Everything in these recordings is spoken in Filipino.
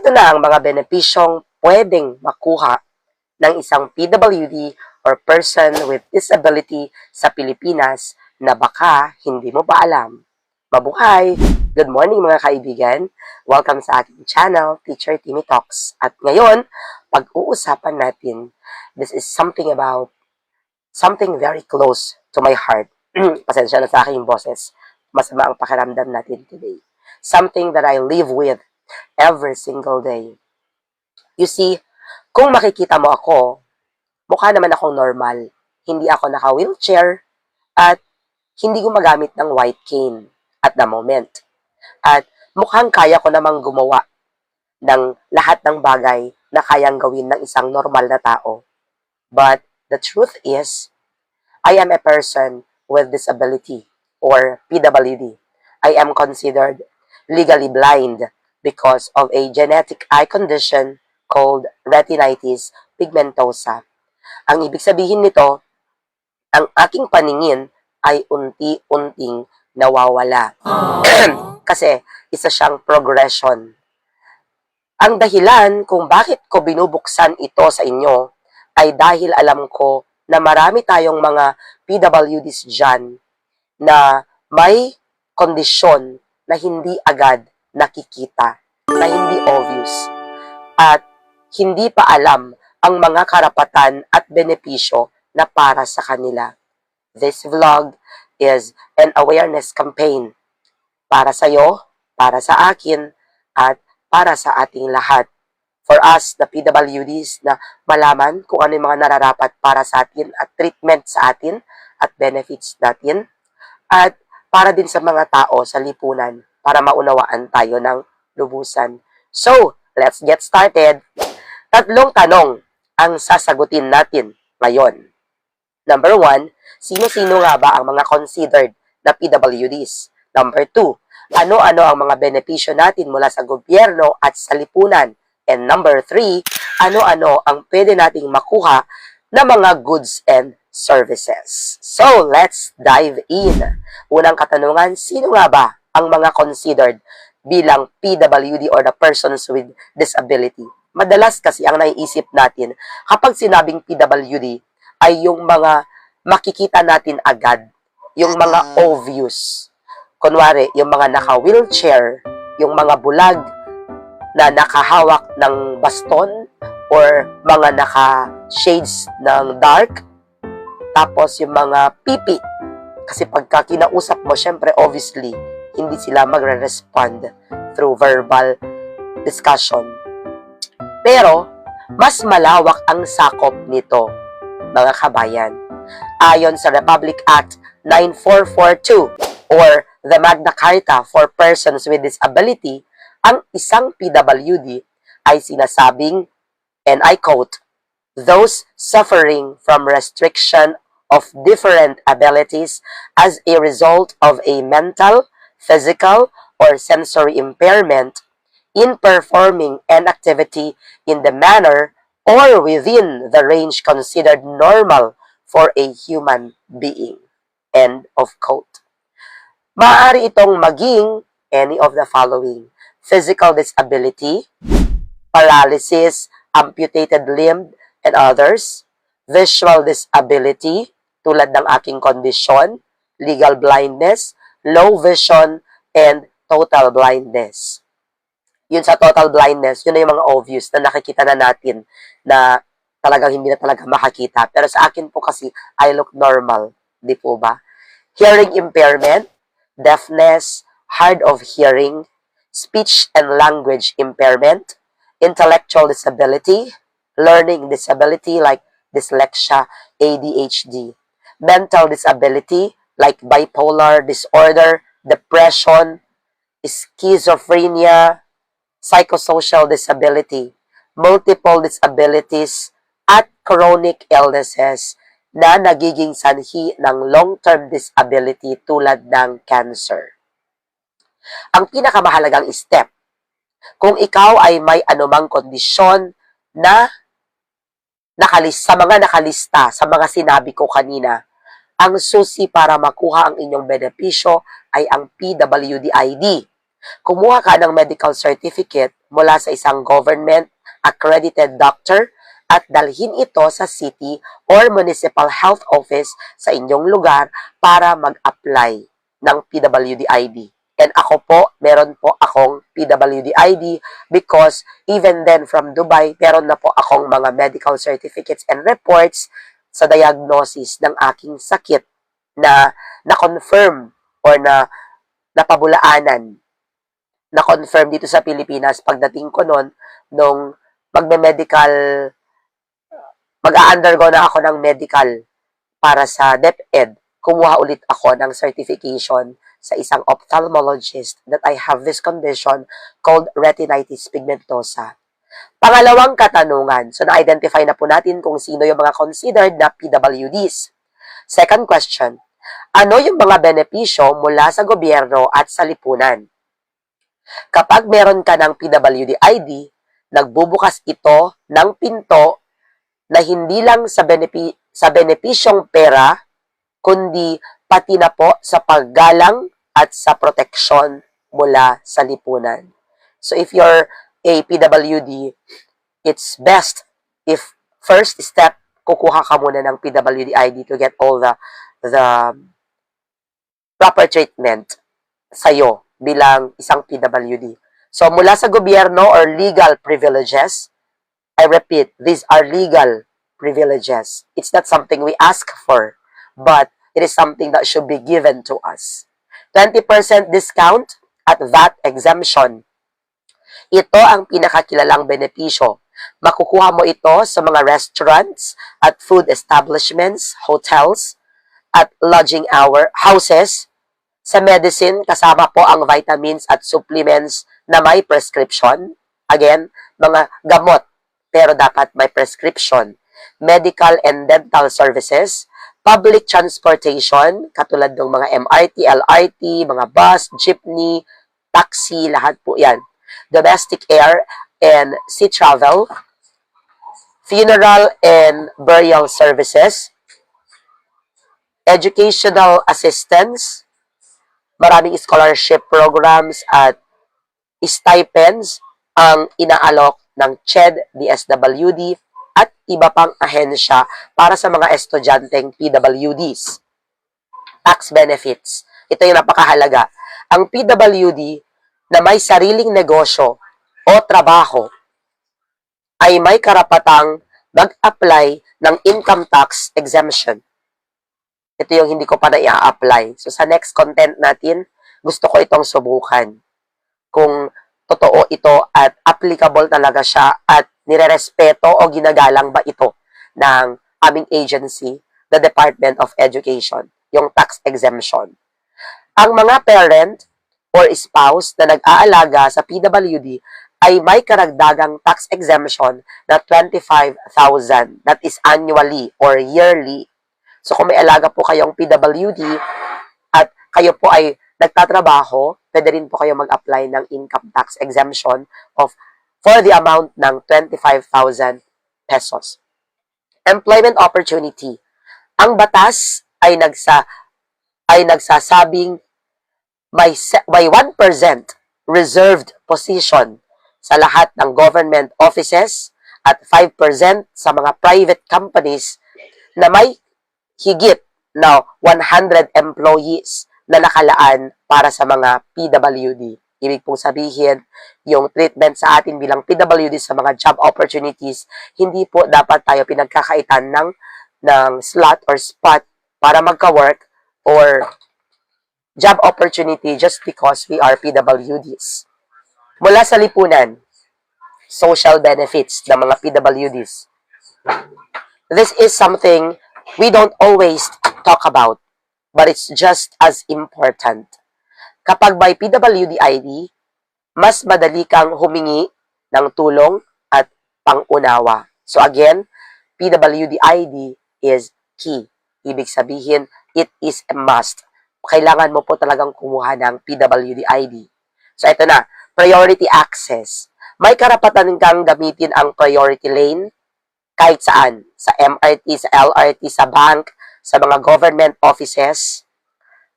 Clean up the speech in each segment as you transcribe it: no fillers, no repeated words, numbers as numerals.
Ito na ang mga benepisyong pwedeng makuha ng isang PWD or person with disability sa Pilipinas na baka hindi mo pa alam. Mabuhay! Good morning mga kaibigan! Welcome sa ating channel, Teacher Timmy Talks. At ngayon, pag-uusapan natin, this is something very close to my heart. Pasensya na sa aking boses. Masama ang pakiramdam natin today. Something that I live with every single day. You see, kung makikita mo ako, mukha naman akong normal. Hindi ako naka-wheelchair at hindi gumagamit ng white cane at the moment. At mukhang kaya ko namang gumawa ng lahat ng bagay na kayang gawin ng isang normal na tao. But the truth is, I am a person with disability or PWD. I am considered legally blind because of a genetic eye condition called retinitis pigmentosa. Ang ibig sabihin nito, ang aking paningin ay unti-unting nawawala. Kasi isa siyang progression. Ang dahilan kung bakit ko binubuksan ito sa inyo ay dahil alam ko na marami tayong mga PWDs dyan na may kondisyon na hindi agad nakikita, na hindi obvious, at hindi pa alam ang mga karapatan at benepisyo na para sa kanila. This vlog is an awareness campaign para sa iyo, para sa akin, at para sa ating lahat. For us, the PWDs, na malaman kung ano yung mga nararapat para sa atin at treatment sa atin at benefits natin. At para din sa mga tao sa lipunan para maunawaan tayo ng lubusan. So, let's get started. 3 tanong ang sasagutin natin ngayon. Number 1, sino-sino nga ba ang mga considered na PWDs? Number 2, ano-ano ang mga benepisyo natin mula sa gobyerno at sa lipunan? And number 3, ano-ano ang pwede nating makuha na mga goods and services. So, let's dive in. Unang katanungan, sino nga ba ang mga considered bilang PWD or the persons with disability? Madalas kasi ang naiisip natin kapag sinabing PWD ay yung mga makikita natin agad, yung mga obvious. Kunwari, yung mga naka-wheelchair, yung mga bulag na nakahawak ng baston or mga naka-shades ng dark. Tapos yung mga pipi. Kasi pagka kinausap mo, syempre, obviously, hindi sila magre-respond through verbal discussion. Pero, mas malawak ang sakop nito, mga kabayan. Ayon sa Republic Act 9442 or the Magna Carta for Persons with Disability, ang isang PWD ay sinasabing, and I quote, those suffering from restriction of different abilities as a result of a mental, physical, or sensory impairment in performing an activity in the manner or within the range considered normal for a human being. End of quote. Maaari itong maging any of the following: physical disability, paralysis, amputated limb, and others; visual disability, tulad ng aking kondisyon, legal blindness, low vision, and total blindness. Yun sa total blindness, yun na yung mga obvious na nakikita na natin na talagang hindi na talaga makakita. Pero sa akin po kasi, I look normal. Di po ba? Hearing impairment, deafness, hard of hearing, speech and language impairment, intellectual disability, learning disability like dyslexia, ADHD, mental disability like bipolar disorder, depression, schizophrenia, psychosocial disability, multiple disabilities, at chronic illnesses na nagiging sanhi ng long-term disability tulad ng cancer. Ang pinakamahalagang step, kung ikaw ay may anumang kondisyon na sa mga nakalista, sa mga sinabi ko kanina, ang susi para makuha ang inyong benepisyo ay ang PWD ID. Kumuha ka ng medical certificate mula sa isang government accredited doctor at dalhin ito sa city or municipal health office sa inyong lugar para mag-apply ng PWD ID. And ako po, meron po akong PWD ID because even then from Dubai, meron na po akong mga medical certificates and reports sa diagnosis ng aking sakit na na-confirm or na napabulaanan na-confirm dito sa Pilipinas pagdating ko nun, nung magme-medical, mag-a-undergo na ako ng medical para sa DepEd, kumuha ulit ako ng certification sa isang ophthalmologist that I have this condition called retinitis pigmentosa. Pangalawang katanungan, so na-identify na po natin kung sino yung mga considered na PWDs. Second question, ano yung mga benepisyo mula sa gobyerno at sa lipunan? Kapag meron ka ng PWD ID, nagbubukas ito ng pinto na hindi lang sa benepisyong pera, kundi pati na po sa paggalang at sa proteksyon mula sa lipunan. So if you're a PWD, it's best if first step, kukuha ka muna ng PWD ID to get all the proper treatment sa'yo bilang isang PWD. So, mula sa gobyerno or legal privileges, I repeat, these are legal privileges. It's not something we ask for, but it is something that should be given to us. 20% discount at VAT exemption. Ito ang pinakakilalang benepisyo. Makukuha mo ito sa mga restaurants at food establishments, hotels, at lodging houses. Sa medicine, kasama po ang vitamins at supplements na may prescription. Again, mga gamot, pero dapat may prescription. Medical and dental services, public transportation, katulad ng mga MRT, LRT, mga bus, jeepney, taxi, lahat po yan. Domestic air and sea travel, funeral and burial services, educational assistance, maraming scholarship programs at stipends ang inaalok ng CHED, DSWD, at iba pang ahensya para sa mga estudyanteng PWDs. Tax benefits. Ito yung napakahalaga. Ang PWD na may sariling negosyo o trabaho ay may karapatang mag-apply ng income tax exemption. Ito yung hindi ko pa na-i-apply. So, sa next content natin, gusto ko itong subukan. Kung totoo ito at applicable talaga siya at nirerespeto o ginagalang ba ito ng aming agency, the Department of Education, yung tax exemption. Ang mga parent or spouse na nag-aalaga sa PWD ay may karagdagang tax exemption na 25,000. That is annually or yearly. So, kung may alaga po kayong PWD at kayo po ay nagtatrabaho, pwede rin po kayo mag-apply ng income tax exemption for the amount ng 25,000 pesos. Employment opportunity. Ang batas ay nagsasabing may 1% reserved position sa lahat ng government offices at 5% sa mga private companies na may higit na 100 employees na nakalaan para sa mga PWD. Ibig pong sabihin, yung treatment sa atin bilang PWD sa mga job opportunities, hindi po dapat tayo pinagkakaitan ng slot or spot para magka-work or job opportunity just because we are PWDs. Mula sa lipunan, social benefits ng mga PWDs. This is something we don't always talk about, but it's just as important. Kapag may PWD ID, mas madali kang humingi ng tulong at pangunawa. So again, PWD ID is key. Ibig sabihin, it is a must. Kailangan mo po talagang kumuha ng PWD ID. So ito na, priority access. May karapatan kang gamitin ang priority lane kahit saan, sa MRT, sa LRT, sa bank, sa mga government offices,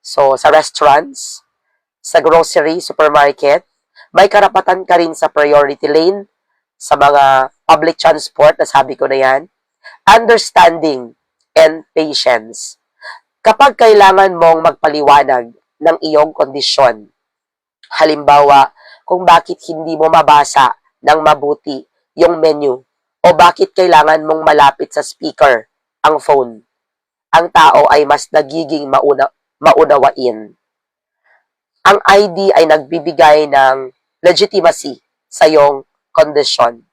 so sa restaurants, sa grocery, supermarket. May karapatan ka rin sa priority lane, sa mga public transport, nasabi ko na yan. Understanding and patience. Kapag kailangan mong magpaliwanag ng iyong kondisyon, halimbawa, kung bakit hindi mo mabasa ng mabuti yung menu o bakit kailangan mong malapit sa speaker ang phone, ang tao ay mas nagiging maunawain. Ang ID ay nagbibigay ng legitimacy sa iyong kondisyon,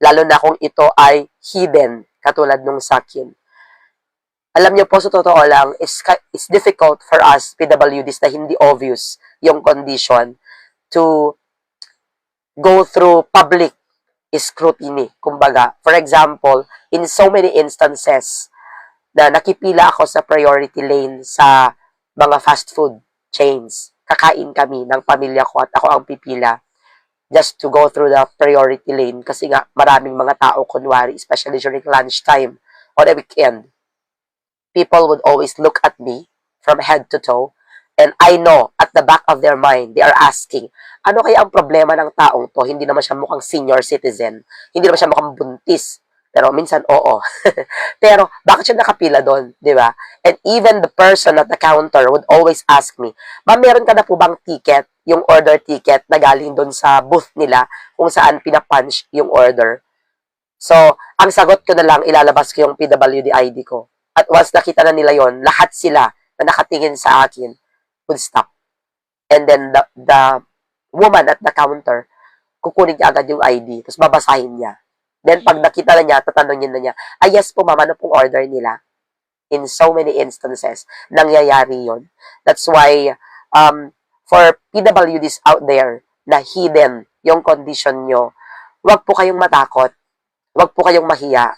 lalo na kung ito ay hidden, katulad nung sa akin. Alam niyo po, sa totoo lang, it's difficult for us PWDs na hindi obvious yung condition to go through public scrutiny. Kumbaga, for example, in so many instances na nakipila ako sa priority lane sa mga fast food chains, kakain kami ng pamilya ko at ako ang pipila just to go through the priority lane kasi nga maraming mga tao, kunwari, especially during lunchtime on a weekend. People would always look at me from head to toe, and I know at the back of their mind, they are asking, ano kaya ang problema ng taong to? Hindi naman siya mukhang senior citizen. Hindi naman siya mukhang buntis. Pero minsan, oo. Pero, bakit siya nakapila doon? Di ba? And even the person at the counter would always ask me, ma'am, meron ka na po bang ticket? Yung order ticket na galing doon sa booth nila kung saan pinapunch yung order. So, ang sagot ko na lang, ilalabas ko yung PWD ID ko. At once nakita na nila yon, lahat sila na nakatingin sa akin would stop. And then the woman at the counter, kukunin niya agad yung ID, tapos babasahin niya. Then pag nakita na niya, tatanungin na niya, yes po ma'am, ano pong order nila? In so many instances, nangyayari yon. That's why, for PWDs out there na hidden yung condition nyo, huwag po kayong matakot, huwag po kayong mahiya.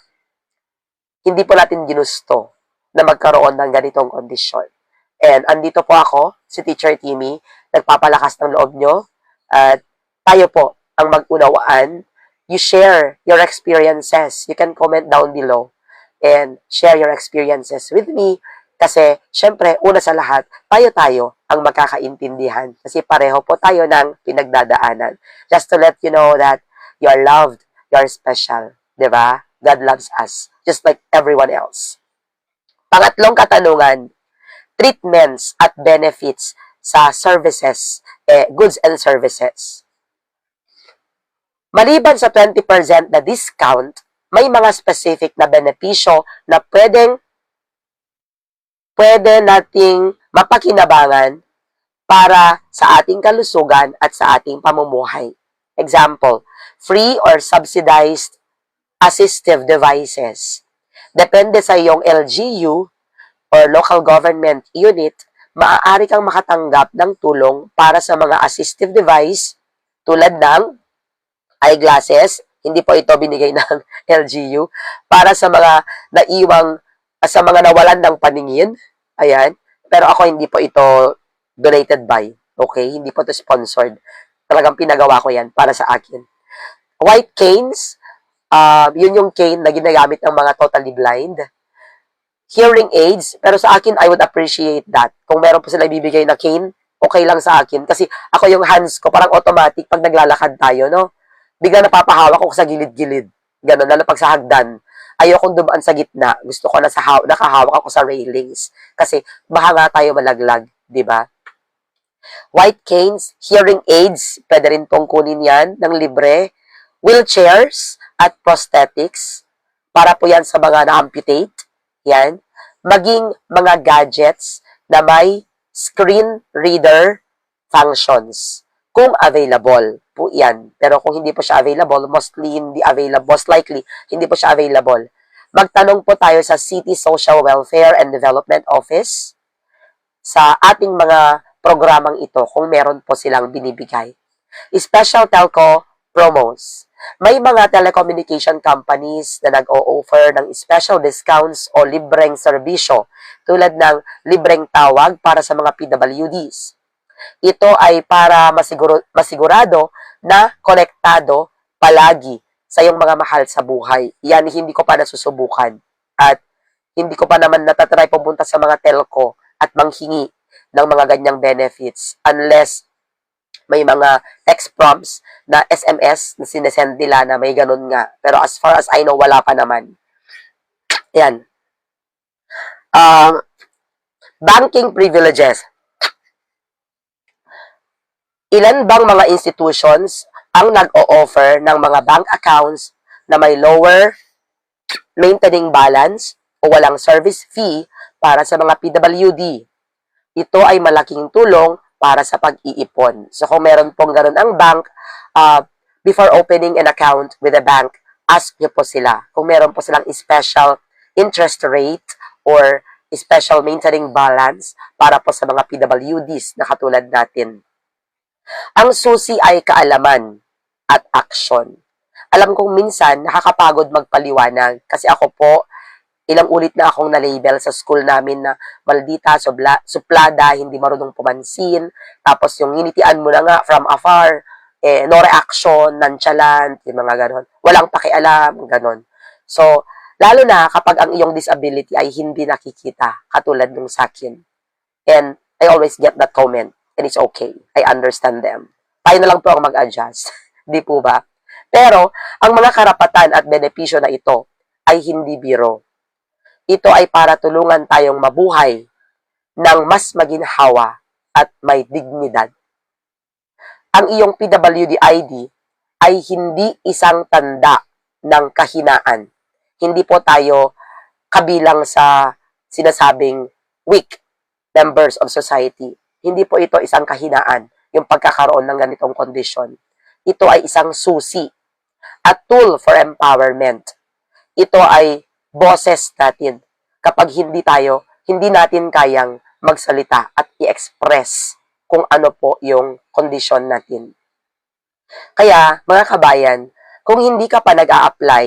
Hindi po natin ginusto na magkaroon ng ganitong kondisyon. And andito po ako, si Teacher Timmy, nagpapalakas ng loob nyo, at tayo po ang mag-unawaan. You share your experiences. You can comment down below and share your experiences with me kasi, syempre, una sa lahat, tayo-tayo ang magkakaintindihan kasi pareho po tayo ng pinagdadaanan. Just to let you know that you are loved, you are special. Diba? God loves us just like everyone else. Pangatlong katanungan, treatments at benefits sa services, goods and services. Maliban sa 20% na discount, may mga specific na benepisyo na pwede nating mapakinabangan para sa ating kalusugan at sa ating pamumuhay. Example, free or subsidized assistive devices. Depende sa iyong LGU or local government unit, maaari kang makatanggap ng tulong para sa mga assistive device tulad ng eyeglasses. Hindi po ito binigay ng LGU. Para sa mga sa mga nawalan ng paningin. Ayan. Pero ako hindi po ito donated by. Okay? Hindi po ito sponsored. Talagang pinagawa ko yan para sa akin. White canes. Yun yung cane na ginagamit ng mga totally blind. Hearing aids, pero sa akin, I would appreciate that. Kung meron po sila ibibigay na cane, okay lang sa akin. Kasi ako yung hands ko, parang automatic pag naglalakad tayo, no? Bigla napapahawak ko sa gilid-gilid. Ganon, lalo pag sa hagdan. Ayokong dumaan sa gitna. Gusto ko na nakahawak ako sa railings. Kasi baka nga tayo malaglag, di ba? White canes, hearing aids, pwede rin pong kunin yan ng libre. Wheelchairs at prosthetics, para po yan sa mga na-amputate. Yan. Maging mga gadgets na may screen reader functions. Kung available po yan. Pero kung hindi po siya available, most likely, hindi po siya available. Magtanong po tayo sa City Social Welfare and Development Office sa ating mga programang ito kung meron po silang binibigay. Special telco promos. May mga telecommunication companies na nag-o-offer ng special discounts o libreng serbisyo tulad ng libreng tawag para sa mga PWDs. Ito ay para masigurado na konektado palagi sa iyong mga mahal sa buhay. Yan, hindi ko pa nasusubukan. At hindi ko pa naman natatry pumunta sa mga telco at manghingi ng mga ganyang benefits unless may mga text prompts na SMS na sinesend nila na may ganun nga. Pero as far as I know, wala pa naman. Yan. Banking privileges. Ilan bang mga institutions ang nag-o-offer ng mga bank accounts na may lower maintaining balance o walang service fee para sa mga PWD? Ito ay malaking tulong para sa pag-iipon. So kung meron pong ganun ang bank, before opening an account with a bank, ask nyo po sila kung meron po silang special interest rate or special maintaining balance para po sa mga PWDs na katulad natin. Ang susi ay kaalaman at action. Alam kong minsan nakakapagod magpaliwanag kasi ako po, ilang ulit na akong na-label sa school namin na maldita, suplada, hindi marunong pumansin, tapos yung nginitian mo na nga from afar, no reaction, nonchalant, yung mga ganon. Walang pakialam, ganon. So, lalo na kapag ang iyong disability ay hindi nakikita, katulad nung sa akin. And I always get that comment. And it's okay. I understand them. Tayo na lang po ang mag-adjust. Di po ba? Pero, ang mga karapatan at benepisyo na ito ay hindi biro. Ito ay para tulungan tayong mabuhay ng mas maginhawa at may dignidad. Ang iyong PWD ID ay hindi isang tanda ng kahinaan. Hindi po tayo kabilang sa sinasabing weak members of society. Hindi po ito isang kahinaan, yung pagkakaroon ng ganitong kondisyon. Ito ay isang susi at tool for empowerment. Ito ay boses natin kapag hindi natin kayang magsalita at i-express kung ano po yung kondisyon natin. Kaya, mga kabayan, kung hindi ka pa nag-a-apply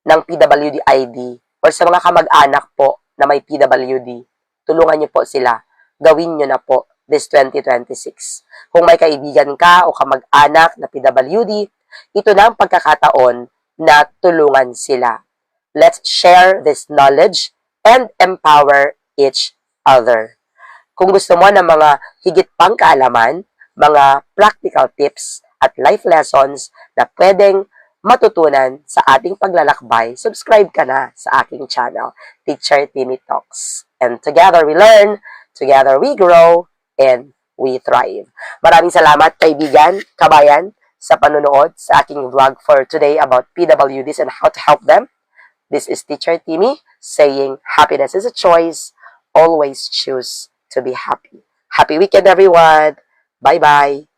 ng PWD ID or sa mga kamag-anak po na may PWD, tulungan niyo po sila. Gawin nyo na po this 2026. Kung may kaibigan ka o kamag-anak na PWD, ito na ang pagkakataon na tulungan sila. Let's share this knowledge and empower each other. Kung gusto mo ng mga higit pang kaalaman, mga practical tips at life lessons na pwedeng matutunan sa ating paglalakbay, subscribe ka na sa aking channel, Teacher Timmy Talks. And together we learn, together we grow, and we thrive. Maraming salamat, kaibigan, kabayan, sa panunood sa aking vlog for today about PWDs and how to help them. This is Teacher Timmy saying happiness is a choice. Always choose to be happy. Happy weekend, everyone. Bye-bye.